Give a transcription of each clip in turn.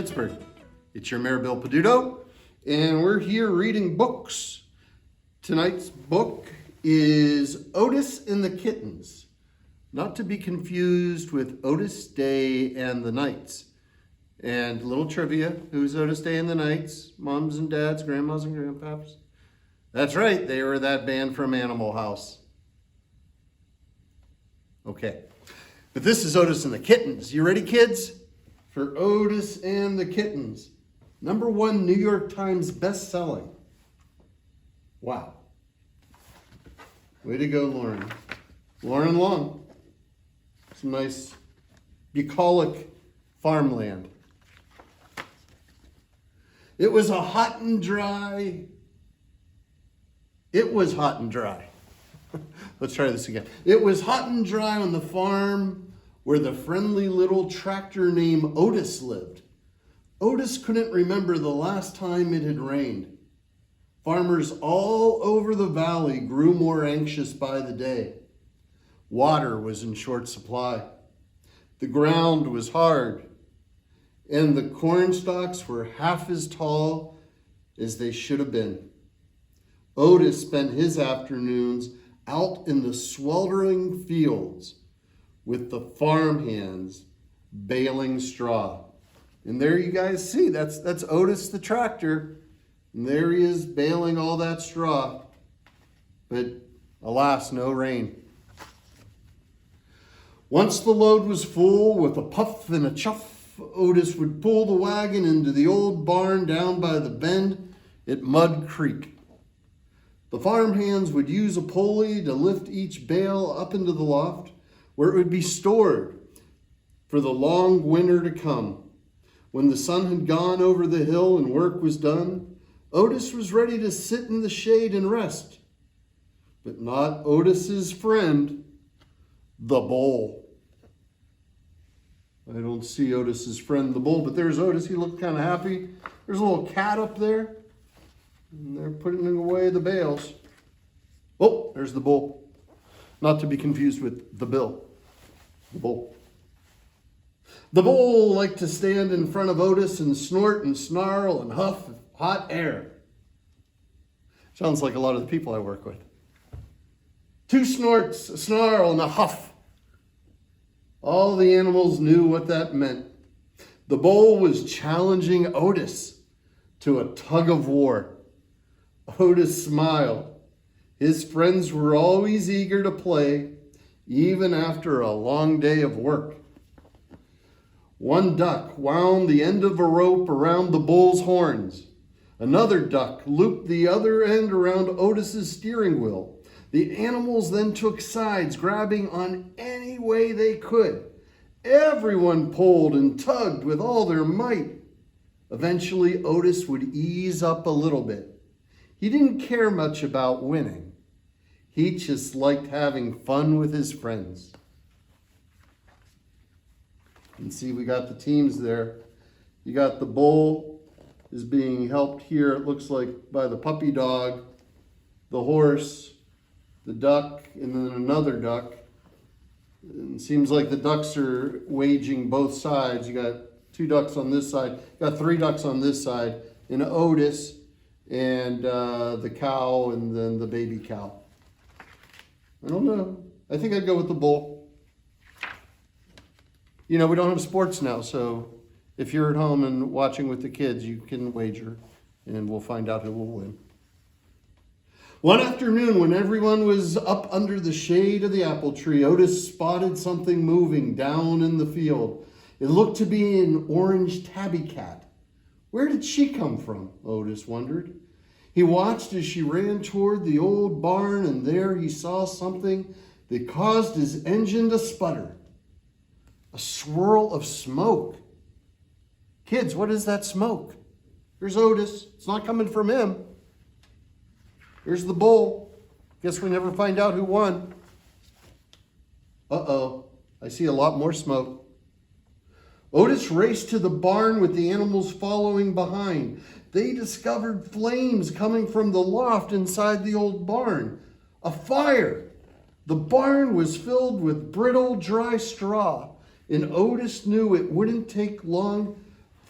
Pittsburgh. It's your Mayor Bill Peduto, and we're here reading books. Tonight's book is Otis and the Kittens, not to be confused with Otis Day and the Knights. And a little trivia, who's Otis Day and the Knights? Moms and dads, grandmas and grandpaps? That's right, they were that band from Animal House. Okay, but this is Otis and the Kittens. You ready, kids? For Otis and the Kittens. #1 New York Times best-selling. Wow. Way to go, Lauren. Lauren Long. Some nice bucolic farmland. It was hot and dry. Let's try this again. It was hot and dry on the farm where the friendly little tractor named Otis lived. Otis couldn't remember the last time it had rained. Farmers all over the valley grew more anxious by the day. Water was in short supply. The ground was hard, and the corn stalks were half as tall as they should have been. Otis spent his afternoons out in the sweltering fields with the farmhands baling straw. And there you guys see, that's Otis the tractor. And there he is baling all that straw. But alas, no rain. Once the load was full, with a puff and a chuff, Otis would pull the wagon into the old barn down by the bend at Mud Creek. The farmhands would use a pulley to lift each bale up into the loft, where it would be stored for the long winter to come. When the sun had gone over the hill and work was done, Otis was ready to sit in the shade and rest. But not Otis's friend, the bull. I don't see Otis's friend, the bull, but there's Otis. He looked kind of happy. There's a little cat up there, and they're putting away the bales. Oh, there's the bull. Not to be confused with the bill. The bull. The bull liked to stand in front of Otis and snort and snarl and huff hot air. Sounds like a lot of the people I work with. 2 snorts, a snarl, and a huff. All the animals knew what that meant. The bull was challenging Otis to a tug of war. Otis smiled. His friends were always eager to play, even after a long day of work. One duck wound the end of a rope around the bull's horns. Another duck looped the other end around Otis's steering wheel. The animals then took sides, grabbing on any way they could. Everyone pulled and tugged with all their might. Eventually, Otis would ease up a little bit. He didn't care much about winning. He just liked having fun with his friends. And see, we got the teams there. You got the bull is being helped here, it looks like, by the puppy dog, the horse, the duck, and then another duck. And it seems like the ducks are waging both sides. You got 2 ducks on this side, you got 3 ducks on this side, and Otis, and the cow, and then the baby cow. I don't know. I think I'd go with the bull. You know, we don't have sports now, so if you're at home and watching with the kids, you can wager, and we'll find out who will win. One afternoon, when everyone was up under the shade of the apple tree, Otis spotted something moving down in the field. It looked to be an orange tabby cat. Where did she come from? Otis wondered. He watched as she ran toward the old barn, and there he saw something that caused his engine to sputter. A swirl of smoke. Kids, what is that smoke? Here's Otis. It's not coming from him. Here's the bull. Guess we never find out who won. Uh-oh, I see a lot more smoke. Otis raced to the barn with the animals following behind. They discovered flames coming from the loft inside the old barn. A fire. The barn was filled with brittle, dry straw, and Otis knew it wouldn't take long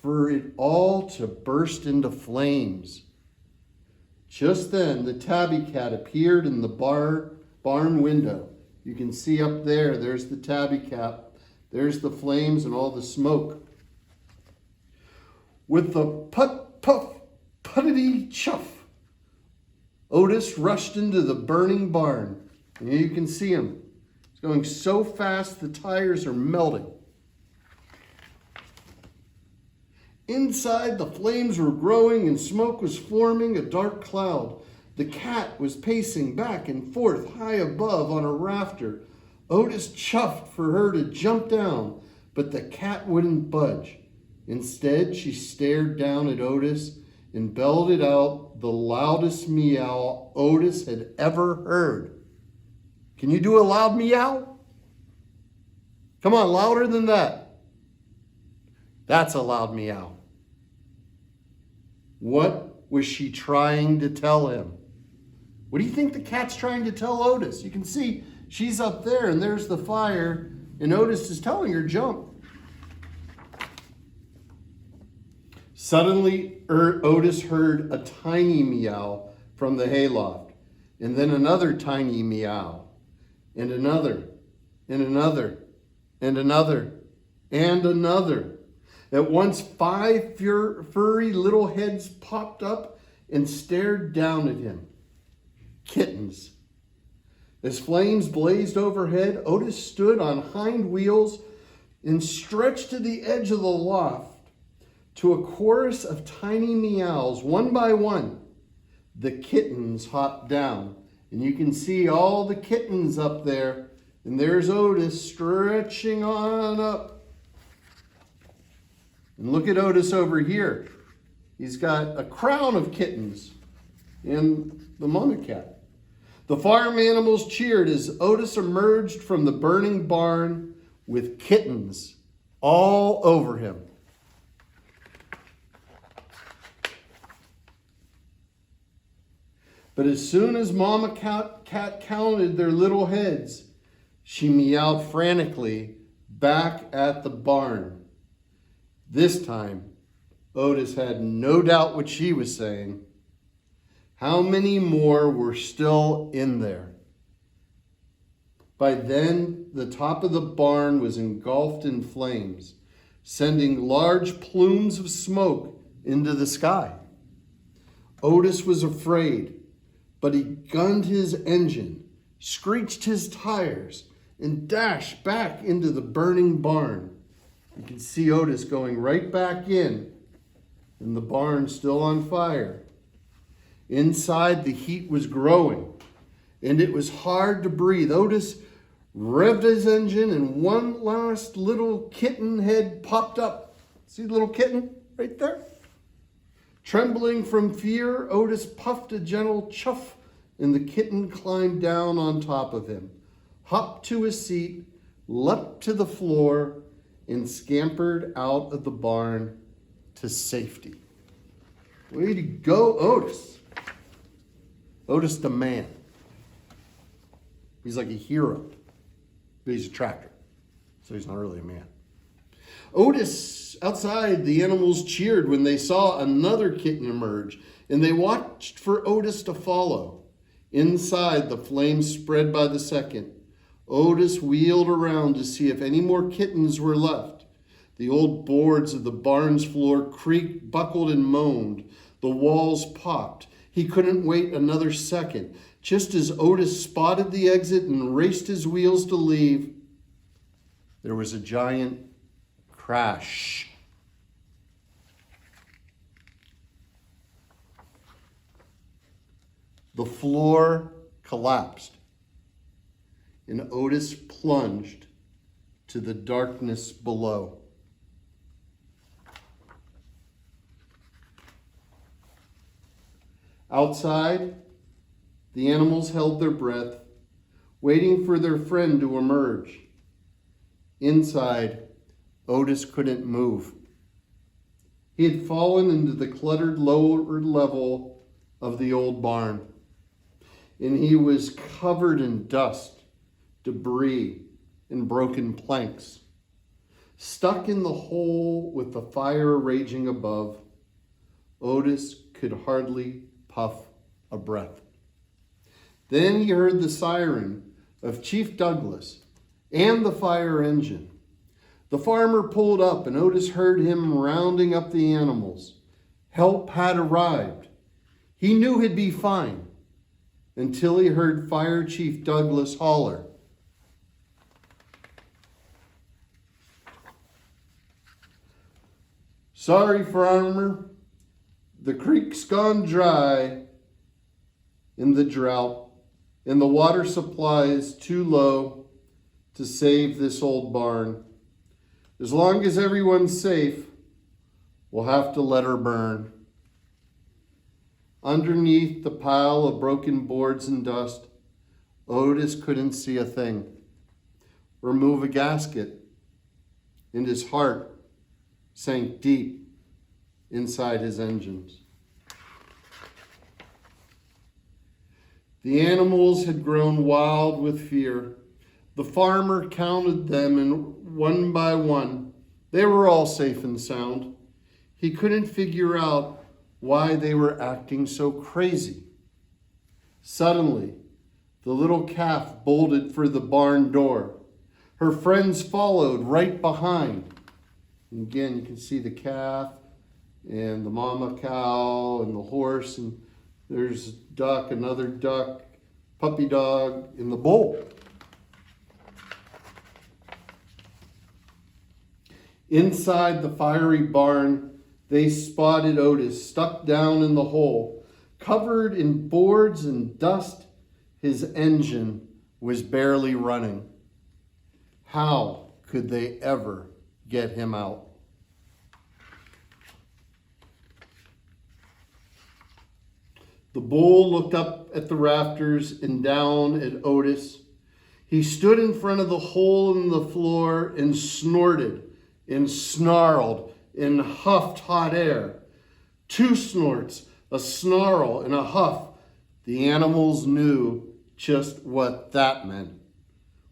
for it all to burst into flames. Just then, the tabby cat appeared in the barn window. You can see up there, there's the tabby cat. There's the flames and all the smoke. With the puff, puttity chuff, Otis rushed into the burning barn. And you can see him. He's going so fast the tires are melting. Inside, the flames were growing and smoke was forming a dark cloud. The cat was pacing back and forth high above on a rafter. Otis chuffed for her to jump down, but the cat wouldn't budge. Instead, she stared down at Otis and belted out the loudest meow Otis had ever heard. Can you do a loud meow? Come on, louder than that. That's a loud meow. What was she trying to tell him? What do you think the cat's trying to tell Otis? You can see she's up there and there's the fire, and Otis is telling her jump. Suddenly, Otis heard a tiny meow from the hayloft, and then another tiny meow, and another, and another, and another, and another. At once, 5 furry little heads popped up and stared down at him. Kittens. As flames blazed overhead, Otis stood on hind wheels and stretched to the edge of the loft. To a chorus of tiny meows, one by one, the kittens hopped down. And you can see all the kittens up there. And there's Otis stretching on up. And look at Otis over here. He's got a crown of kittens and the mama cat. The farm animals cheered as Otis emerged from the burning barn with kittens all over him. But as soon as Mama Cat counted their little heads, she meowed frantically back at the barn. This time, Otis had no doubt what she was saying. How many more were still in there? By then, the top of the barn was engulfed in flames, sending large plumes of smoke into the sky. Otis was afraid, but he gunned his engine, screeched his tires, and dashed back into the burning barn. You can see Otis going right back in, and the barn still on fire. Inside, the heat was growing, and it was hard to breathe. Otis revved his engine, and one last little kitten head popped up. See the little kitten right there? Trembling from fear, Otis puffed a gentle chuff, and the kitten climbed down on top of him, hopped to his seat, leapt to the floor, and scampered out of the barn to safety. Way to go, Otis. Otis the man. He's like a hero, but he's a tractor, so he's not really a man. Otis, outside, the animals cheered when they saw another kitten emerge, and they watched for Otis to follow. Inside, the flames spread by the second. Otis wheeled around to see if any more kittens were left. The old boards of the barn's floor creaked, buckled, and moaned. The walls popped. He couldn't wait another second. Just as Otis spotted the exit and raced his wheels to leave, there was a giant crash. The floor collapsed, and Otis plunged to the darkness below. Outside, the animals held their breath, waiting for their friend to emerge. Inside, Otis couldn't move. He had fallen into the cluttered lower level of the old barn, and he was covered in dust, debris, and broken planks. Stuck in the hole with the fire raging above, Otis could hardly puff a breath. Then he heard the siren of Chief Douglas and the fire engine. The farmer pulled up, and Otis heard him rounding up the animals. Help had arrived. He knew he'd be fine until he heard Fire Chief Douglas holler, "Sorry, farmer, the creek's gone dry in the drought, and the water supply is too low to save this old barn. As long as everyone's safe, we'll have to let her burn." Underneath the pile of broken boards and dust, Otis couldn't see a thing or move a gasket, and his heart sank deep inside his engines. The animals had grown wild with fear. The farmer counted them, and one by one, they were all safe and sound. He couldn't figure out why they were acting so crazy. Suddenly, the little calf bolted for the barn door. Her friends followed right behind. And again, you can see the calf and the mama cow and the horse, and there's a duck, another duck, puppy dog, and the bull. Inside the fiery barn, they spotted Otis stuck down in the hole. Covered in boards and dust, his engine was barely running. How could they ever get him out? The bull looked up at the rafters and down at Otis. He stood in front of the hole in the floor and snorted and snarled and huffed hot air. Two snorts, a snarl, and a huff. The animals knew just what that meant.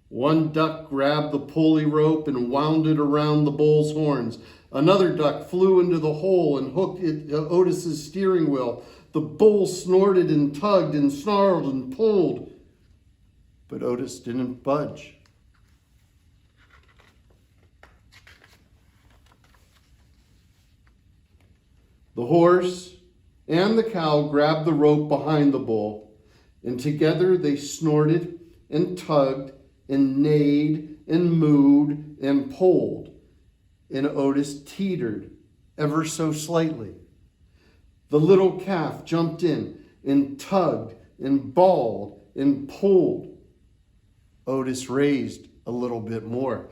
One duck grabbed the pulley rope and wound it around the bull's horns. Another duck flew into the hole and hooked it to Otis's steering wheel. The bull snorted and tugged and snarled and pulled, but Otis didn't budge. The horse and the cow grabbed the rope behind the bull, and together they snorted and tugged and neighed and mooed and pulled, and Otis teetered ever so slightly. The little calf jumped in and tugged and bawled and pulled. Otis raised a little bit more.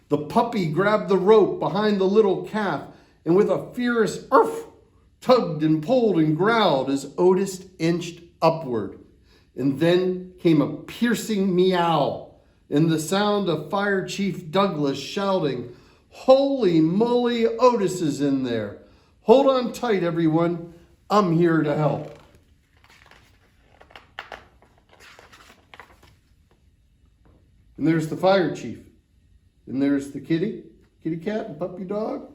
The puppy grabbed the rope behind the little calf, and with a fierce "Arf!" tugged and pulled and growled as Otis inched upward. And then came a piercing meow and the sound of Fire Chief Douglas shouting, "Holy moly, Otis is in there. Hold on tight, everyone. I'm here to help." And there's the fire chief. And there's the kitty cat, and puppy dog,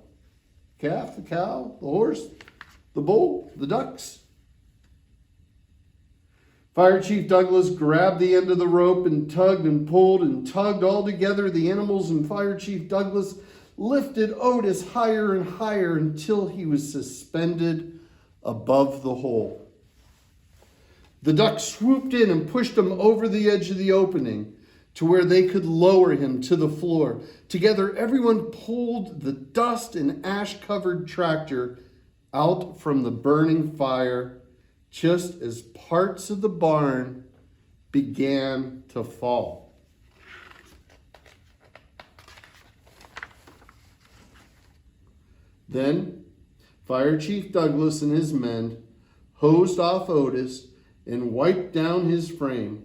calf, the cow, the horse, the bull, the ducks. Fire Chief Douglas grabbed the end of the rope and tugged and pulled and tugged all together. The animals and Fire Chief Douglas lifted Otis higher and higher until he was suspended above the hole. The ducks swooped in and pushed him over the edge of the opening to where they could lower him to the floor. Together, everyone pulled the dust and ash-covered tractor out from the burning fire just as parts of the barn began to fall. Then, Fire Chief Douglas and his men hosed off Otis and wiped down his frame.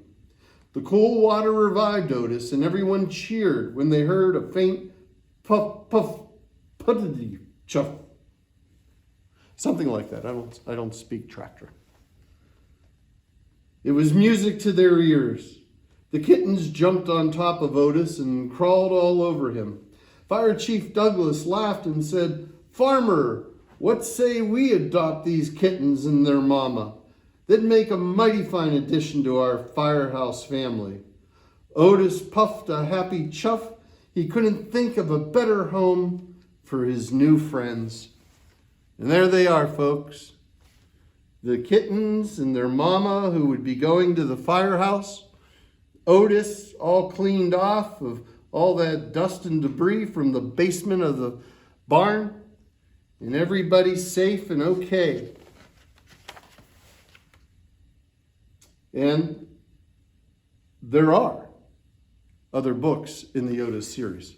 The cool water revived Otis, and everyone cheered when they heard a faint puff, puff, puttity, chuff. Something like that. I don't speak tractor. It was music to their ears. The kittens jumped on top of Otis and crawled all over him. Fire Chief Douglas laughed and said, "Farmer, what say we adopt these kittens and their mama? They'd make a mighty fine addition to our firehouse family." Otis puffed a happy chuff. He couldn't think of a better home for his new friends. And there they are, folks. The kittens and their mama who would be going to the firehouse. Otis all cleaned off of all that dust and debris from the basement of the barn. And everybody's safe and okay. And there are other books in the Otis series.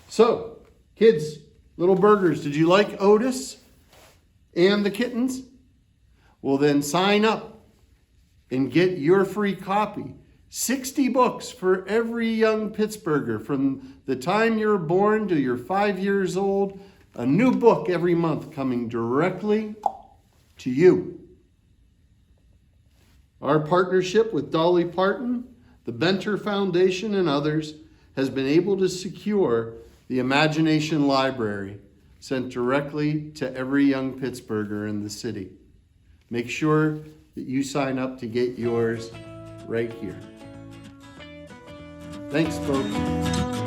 So, kids, little burgers, did you like Otis and the kittens? Well, then sign up and get your free copy. 60 books for every young Pittsburgher from the time you're born to you're 5 years old. A new book every month coming directly to you. Our partnership with Dolly Parton, the Benter Foundation, and others has been able to secure the Imagination Library sent directly to every young Pittsburgher in the city. Make sure that you sign up to get yours right here. Thanks, folks.